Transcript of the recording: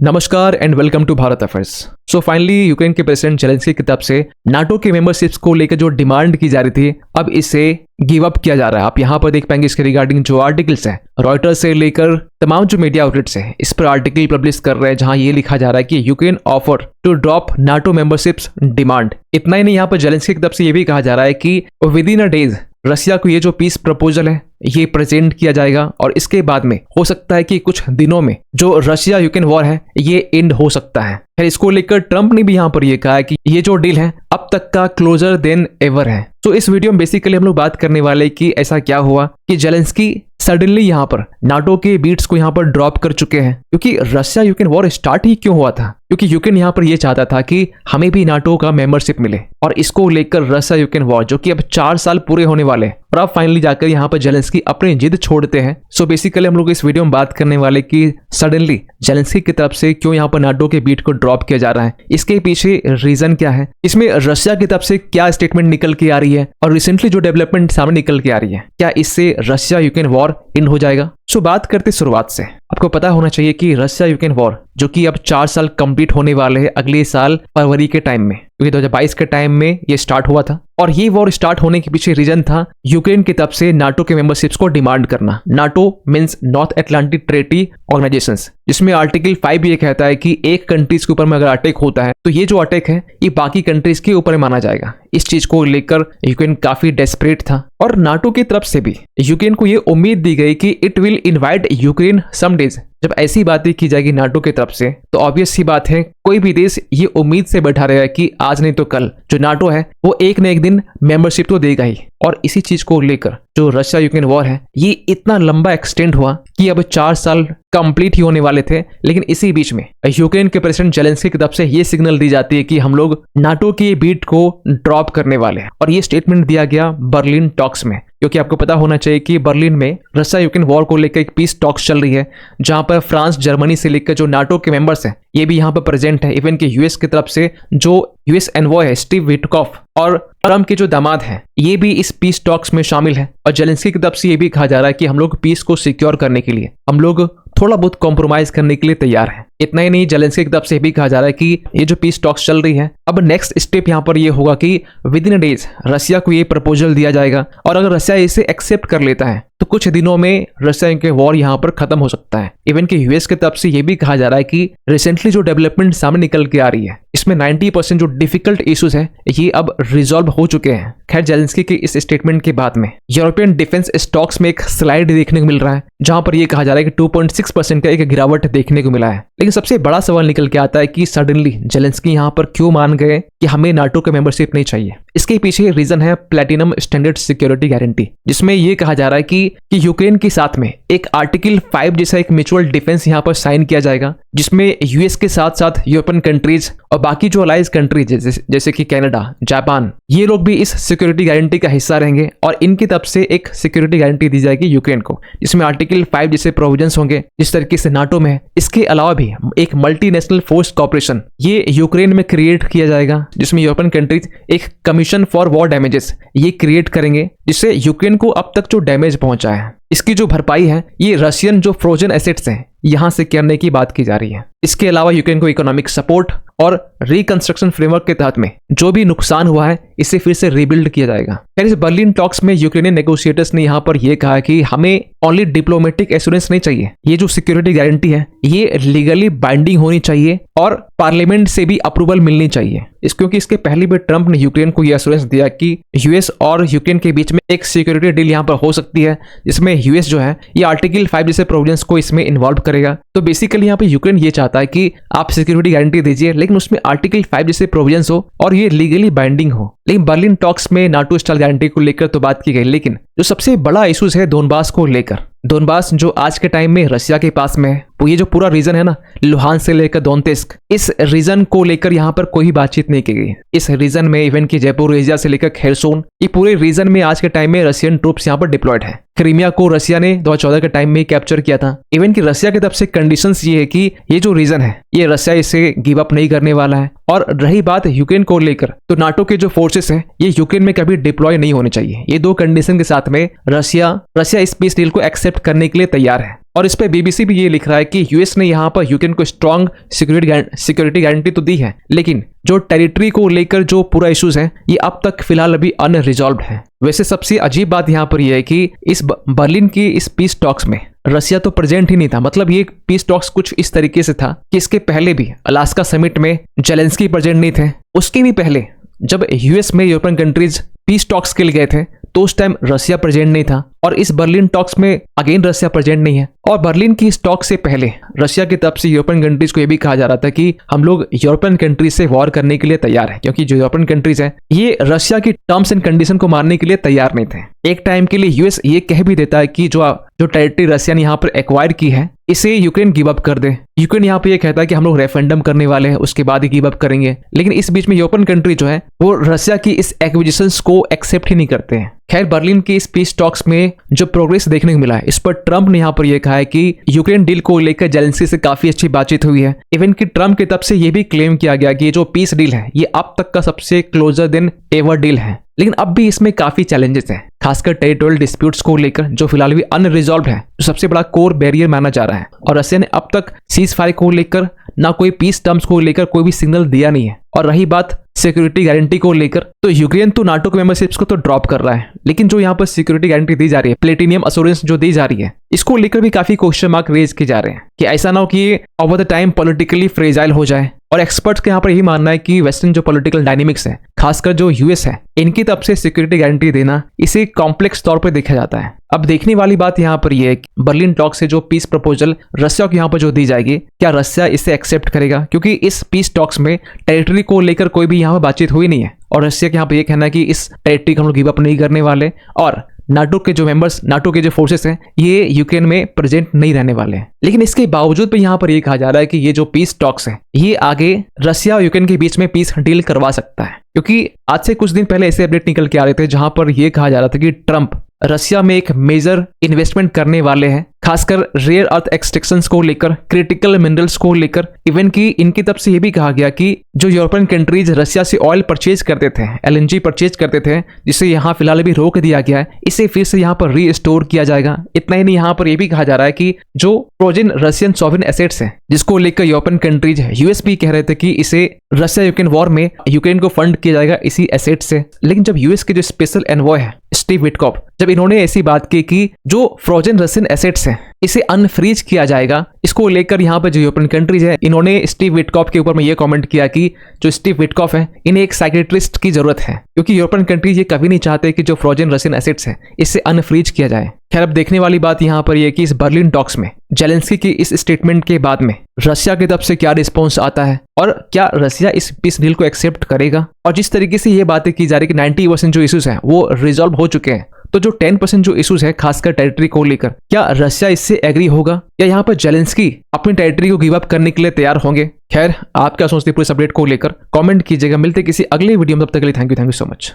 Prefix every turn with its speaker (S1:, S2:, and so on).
S1: नमस्कार and welcome to Bharat affairs. So finally Ukraine के president Zelensky की तरफ से नाटो के मेंबरशिप्स को लेकर जो डिमांड की जा रही थी, अब इसे गिव अप किया जा रहा है। आप यहाँ पर देख पाएंगे इसके रिगार्डिंग जो आर्टिकल्स हैं, रॉयटर्स से लेकर तमाम जो मीडिया आउटलेट्स हैं इस पर आर्टिकल पब्लिश कर रहे हैं, जहां ये लिखा जा रहा है कि Ukraine offer to drop NATO memberships demand. इतना ही नहीं, यहाँ पर जेलेंस्की की तरफ से ये भी कहा जा रहा है कि with in a days Russia को ये जो पीस प्रपोजल है ये प्रेजेंट किया जाएगा और इसके बाद में हो सकता है कि कुछ दिनों में जो रशिया यूक्रेन वॉर है ये एंड हो सकता है। खैर, इसको लेकर ट्रंप ने भी यहाँ पर ये कहा है कि ये जो डील है अब तक का क्लोजर देन एवर है। तो इस वीडियो में बेसिकली हम लोग बात करने वाले कि ऐसा क्या हुआ कि जेलेंस्की सडनली यहाँ पर नाटो के बीट्स को यहाँ पर ड्रॉप कर चुके हैं, क्योंकि रशिया यूक्रेन वॉर स्टार्ट ही क्यों हुआ था, क्योंकि यूक्रेन यहाँ पर ये चाहता था कि हमें भी नाटो का मेंबरशिप मिले, और इसको लेकर रशिया यूक्रेन वॉर जो कि अब 4 साल पूरे होने वाले और अब फाइनली जाकर यहाँ पर जेलेंस्की अपनी जिद छोड़ते हैं। सो बेसिकली हम लोग इस वीडियो में बात करने वाले कि सडनली जेलेंस्की की तरफ से क्यों यहाँ पर नाटो के बीट को ड्रॉप किया जा रहा है, इसके पीछे रीजन क्या है, इसमें रशिया की तरफ से क्या स्टेटमेंट निकल के आ रही है और रिसेंटली जो डेवलपमेंट सामने निकल के आ रही है, क्या इससे रशिया यूक्रेन वॉर एंड हो जाएगा। सो बात करते शुरुआत से। आपको पता होना चाहिए कि रशिया यूक्रेन वॉर जो कि अब 4 साल कंप्लीट होने वाले हैं अगले साल फरवरी के टाइम में, क्योंकि 2022 के टाइम में ये स्टार्ट हुआ था, और ये वॉर स्टार्ट होने के पीछे रीजन था यूक्रेन की तरफ से नाटो के मेंबरशिप्स को डिमांड करना। NATO means north Atlantic treaty organisations, जिसमें आर्टिकल 5 ये कहता है कि एक कंट्रीज के ऊपर में अगर अटैक होता है तो ये जो अटैक है ये बाकी कंट्रीज के ऊपर माना जाएगा। इस चीज को लेकर यूक्रेन काफी डेस्परेट था, और नाटो की तरफ से भी यूक्रेन को ये उम्मीद दी गई कि it will invite Ukraine some days. जब ऐसी बातें की जाएगी नाटो की तरफ से तो ऑब्वियस सी बात है कोई भी देश ये उम्मीद से बैठा रहेगा कि आज नहीं तो कल जो नाटो है वो एक न एक दिन मेंबरशिप तो देगा ही। और इसी चीज को लेकर जो रशिया यूक्रेन वॉर है ये इतना लंबा एक्सटेंड हुआ कि अब 4 साल कंप्लीट ही होने वाले थे, लेकिन इसी बीच में यूक्रेन के प्रेसिडेंट जेलेंस्की की तरफ से ये सिग्नल दी जाती है कि हम लोग नाटो की बीट को ड्रॉप करने वाले हैं, और ये स्टेटमेंट दिया गया बर्लिन टॉक्स में। क्योंकि आपको पता होना चाहिए कि बर्लिन में रशिया यूक्रेन वॉर को लेकर एक पीस टॉक्स चल रही है, जहां पर फ्रांस जर्मनी से लेकर जो नाटो के मेंबर्स हैं ये भी यहाँ पर प्रेजेंट है। इवन के यूएस की तरफ से जो यूएस एनवॉय है स्टीव विटकॉफ और ट्रम्प के जो दामाद हैं ये भी इस पीस टॉक्स में शामिल है। और जेलेंस्की की तरफ से ये भी कहा जा रहा है कि हम लोग पीस को सिक्योर करने के लिए हम लोग थोड़ा बहुत कॉम्प्रोमाइज करने के लिए तैयार हैं। इतना ही नहीं, जेलेंस्की की तरफ से भी कहा जा रहा है कि ये जो पीस टॉक्स चल रही है अब नेक्स्ट स्टेप यहाँ पर ये होगा कि विद इन डेज रशिया को ये प्रपोजल दिया जाएगा, और अगर रशिया इसे एक्सेप्ट कर लेता है तो कुछ दिनों में रशिया के वॉर यहाँ पर खत्म हो सकता है। इवन कि यूएस की तरफ से ये भी कहा जा रहा है कि रिसेंटली जो डेवलपमेंट सामने निकल के आ रही है इसमें 90% जो डिफिकल्ट इश्यूज है ये अब रिजॉल्व हो चुके हैं। खैर, जेलेंस्की के इस स्टेटमेंट के बाद में यूरोपियन डिफेंस स्टॉक्स में एक स्लाइड देखने को मिल रहा है, जहां पर यह कहा जा रहा है कि 2.6% का एक गिरावट देखने को मिला है। लेकिन सबसे बड़ा सवाल निकल के आता है कि सडनली जेलेंस्की यहाँ पर क्यों मान गए कि हमें नाटो का मेंबरशिप नहीं चाहिए। इसके पीछे रीजन है प्लैटिनम स्टैंडर्ड सिक्योरिटी गारंटी, जिसमें यह कहा जा रहा है कि यूक्रेन के साथ में एक आर्टिकल 5 जैसा एक म्यूचुअल डिफेंस यहाँ पर साइन किया जाएगा, जिसमें यूएस के साथ साथ यूरोपियन कंट्रीज और बाकी जो अलाइज कंट्रीज जैसे कि कनाडा, जापान, ये लोग भी इस सिक्योरिटी गारंटी का हिस्सा रहेंगे, और इनकी तरफ से एक सिक्योरिटी गारंटी दी जाएगी यूक्रेन को, जिसमें आर्टिकल 5 जैसे प्रोविजंस होंगे जिस तरीके से नाटो में है। इसके अलावा भी एक मल्टीनेशनल फोर्स कॉपरेशन ये यूक्रेन में क्रिएट किया जाएगा, जिसमें यूरोपियन कंट्रीज एक कमीशन फॉर वॉर डैमेजेस ये क्रिएट करेंगे, जिससे यूक्रेन को अब तक जो डैमेज पहुंचा है इसकी जो भरपाई है ये रशियन जो फ्रोजन एसेट्स हैं यहां से करने की बात की जा रही है। इसके अलावा यूक्रेन को इकोनॉमिक सपोर्ट और रिकंस्ट्रक्शन फ्रेमवर्क के तहत में जो भी नुकसान हुआ है इसे फिर से रिबिल्ड किया जाएगा। इस बर्लिन टॉक्स में यूक्रेनियन नेगोशिएटर्स ने यहाँ पर यह कहा कि हमें ओनली डिप्लोमेटिक एश्योरेंस नहीं चाहिए, ये जो सिक्योरिटी गारंटी है ये लीगली बाइंडिंग होनी चाहिए और पार्लियामेंट से भी अप्रूवल मिलनी चाहिए। क्योंकि इसके पहले भी ट्रंप ने यूक्रेन को यह एश्योरेंस दिया कि यूएस और यूक्रेन के बीच में एक सिक्योरिटी डील यहाँ पर हो सकती है, जिसमें यूएस जो है ये आर्टिकल 5 जैसे प्रोविजंस को इसमें इन्वॉल्व करेगा। तो बेसिकली यहाँ पे यूक्रेन ये चाहता है कि आप सिक्योरिटी गारंटी दीजिए, लेकिन उसमें आर्टिकल 5 जैसे प्रोविजंस हो और ये लीगली बाइंडिंग हो। लेकिन बर्लिन टॉक्स में नाटो स्टाइल गारंटी को लेकर तो बात की गई, लेकिन जो सबसे बड़ा इश्यूज है दोनबास को लेकर, दोनबास जो आज के टाइम में रशिया के पास में है, वो ये जो पूरा रीजन है ना लुहांस्क से लेकर दोनेत्स्क, इस रीजन को लेकर यहाँ पर कोई बातचीत नहीं की गई। इस रीजन में इवन की जयपुर से लेकर खेरसोन, ये पूरे रीजन में आज के टाइम में रशियन ट्रूप्स यहाँ पर डिप्लॉयड है। क्रीमिया को रशिया ने 2014 के टाइम में कैप्चर किया था। इवन की रशिया की तरफ से कंडीशंस ये है कि ये जो रीजन है ये रशिया इसे गिव अप नहीं करने वाला है। और रही बात यूक्रेन को लेकर, तो नाटो के जो फोर्सेस हैं ये यूक्रेन में कभी डिप्लॉय नहीं होने चाहिए। ये दो कंडीशन के साथ में रशिया इस पीस डील को एक्सेप्ट करने के लिए तैयार है। और इस पे बीबीसी भी ये लिख रहा है कि यूएस ने यहाँ पर यूक्रेन को स्ट्रांग सिक्योरिटी गारंटी तो दी है, लेकिन जो टेरिटरी को लेकर जो पूरा इश्यूज है ये अब तक फिलहाल अभी अनरिजॉल्व्ड है। वैसे सबसे अजीब बात यहाँ पर यह है कि इस बर्लिन की इस पीस टॉक्स में रसिया तो प्रेजेंट ही नहीं था। मतलब ये पीस टॉक्स कुछ इस तरीके से था कि इसके पहले भी अलास्का समिट में जेलेंस्की प्रेजेंट नहीं थे, उसके भी पहले जब यूएस में यूरोपियन कंट्रीज पीस टॉक्स के लिए गए थे तो उस टाइम रसिया प्रेजेंट नहीं था, और इस बर्लिन टॉक्स में अगेन रसिया प्रेजेंट नहीं है। और बर्लिन की इस टॉक से पहले रशिया की तरफ से यूरोपियन कंट्रीज को यह भी कहा जा रहा था कि हम लोग यूरोपियन कंट्रीज से वॉर करने के लिए तैयार हैं, क्योंकि जो यूरोपियन कंट्रीज हैं ये रशिया की टर्म्स एंड कंडीशन को मानने के लिए तैयार नहीं थे। एक टाइम के लिए यूएस ये कह भी देता है कि जो टेरिटरी रशिया ने यहाँ पर एक्वायर की है इसे यूक्रेन गिव अप कर दे। यूक्रेन यहाँ पे ये कहता है कि हम लोग रेफरेंडम करने वाले हैं, उसके बाद ही गिव अप करेंगे, लेकिन इस बीच में यूरोपियन कंट्री जो है वो रशिया की इस एक्विजिशंस को एक्सेप्ट ही नहीं करते हैं। खैर, बर्लिन की इस पीस टॉक्स में जो प्रोग्रेस देखने को मिला है इस पर ट्रंप ने यहाँ पर यह कहा है कि यूक्रेन डील को लेकर जेलेंस्की से काफी अच्छी बातचीत हुई है। इवन कि ट्रंप की तरफ से यह भी क्लेम किया गया कि ये जो पीस डील है ये अब तक का सबसे क्लोजर देन एवर डील है, लेकिन अब भी इसमें काफी चैलेंजेस हैं, खासकर टेरिटोरियल डिस्प्यूट्स को लेकर जो फिलहाल भी अनरिजॉल्व्ड है, जो सबसे बड़ा कोर बैरियर माना जा रहा है। और रशिया ने अब तक सीज फायर को लेकर ना कोई पीस टर्म्स को लेकर कोई भी सिग्नल दिया नहीं है। और रही बात सिक्योरिटी गारंटी को लेकर, तो यूक्रेन तो नाटो के मेंबरशिप्स को तो ड्रॉप कर रहा है, लेकिन जो यहाँ पर सिक्योरिटी गारंटी दी जा रही है, प्लेटिनियम अश्योरेंस जो दी जा रही है, इसको लेकर भी काफी क्वेश्चन मार्क रेज किए जा रहे हैं कि ऐसा ना हो कि ये over the time politically fragile हो जाए। और एक्सपर्ट्स का यहाँ पर यही मानना है कि वेस्टर्न जो पॉलिटिकल डायनेमिक्स है, खासकर जो यूएस है, इनकी तरफ से सिक्योरिटी गारंटी देना इसे कॉम्प्लेक्स तौर पर देखा जाता है। अब देखने वाली बात यहाँ पर यह है कि बर्लिन टॉक से जो पीस प्रपोजल रशिया को यहाँ पर जो दी जाएगी, क्या रशिया इसे एक्सेप्ट करेगा? क्योंकि इस पीस टॉक्स में टेरिटरी को लेकर कोई भी यहाँ पर बातचीत हुई नहीं है, और रशिया के यहाँ पर यह कहना है कि इस टेरिटरी को हम लोग गिव अप नहीं करने वाले, और नाटो के जो मेंबर्स, नाटो के जो फोर्सेस हैं, ये यूक्रेन में प्रेजेंट नहीं रहने वाले हैं। लेकिन इसके बावजूद भी यहाँ पर ये कहा जा रहा है कि ये जो पीस टॉक्स है ये आगे रशिया और यूक्रेन के बीच में पीस डील करवा सकता है, क्योंकि आज से कुछ दिन पहले ऐसे अपडेट निकल के आ रहे थे जहां पर यह कहा जा रहा था कि ट्रंप रशिया में एक मेजर इन्वेस्टमेंट करने वाले हैं, खासकर रेयर अर्थ एक्सट्रैक्शंस को लेकर, क्रिटिकल मिनरल्स को लेकर। इवन की इनकी तरफ से यह भी कहा गया कि जो यूरोपियन कंट्रीज रशिया से ऑयल परचेज करते थे, एलएनजी परचेज करते थे, जिसे यहाँ फिलहाल भी रोक दिया गया है, इसे फिर से यहाँ पर रीस्टोर किया जाएगा। इतना ही नहीं, यहाँ पर यह भी कहा जा रहा है कि जो फ्रोजन रशियन सॉवरेन एसेट्स है, जिसको लेकर यूरोपियन कंट्रीज यूएस भी कह रहे थे कि इसे रशिया यूक्रेन वॉर में यूक्रेन को फंड किया जाएगा इसी एसेट से। लेकिन जब यूएस के जो स्पेशल एनवॉय है स्टीव विटकॉफ, जब इन्होंने ऐसी बात की कि जो फ्रोजन रशियन एसेट्स हैं इसे अनफ्रीज किया जाएगा, इसको लेकर यहाँ पर जो यूरोपियन कंट्रीज है इन्होंने स्टीव विटकॉफ के ऊपर में ये कमेंट किया कि जो स्टीव विटकॉफ है इन्हें एक साइकेट्रिस्ट की जरूरत है, क्योंकि यूरोपियन कंट्रीज ये कभी नहीं चाहते कि जो फ्रोजन रशियन एसेट्स है इसे अनफ्रीज किया जाए। खैर, अब देखने वाली बात यहाँ पर यह कि इस बर्लिन टॉक्स में जेलेंस्की की इस स्टेटमेंट के बाद में रशिया की तरफ से क्या रिस्पॉन्स आता है, और क्या रशिया इस पीस डील को एक्सेप्ट करेगा। और जिस तरीके से ये बातें की जा रही है कि 90% जो इश्यूज हैं वो रिजॉल्व हो चुके हैं, तो जो 10% जो इश्यूज है खासकर टेरिटरी को लेकर, क्या रशिया इससे एग्री होगा, या यहाँ पर जेलेंस्की अपनी टेरिटरी को गिव अप करने के लिए तैयार होंगे? खैर, आप क्या सोचते हैं पूरे अपडेट को लेकर? कमेंट कीजिएगा। मिलते किसी अगले वीडियो में, तब तक के लिए थैंक यू सो मच।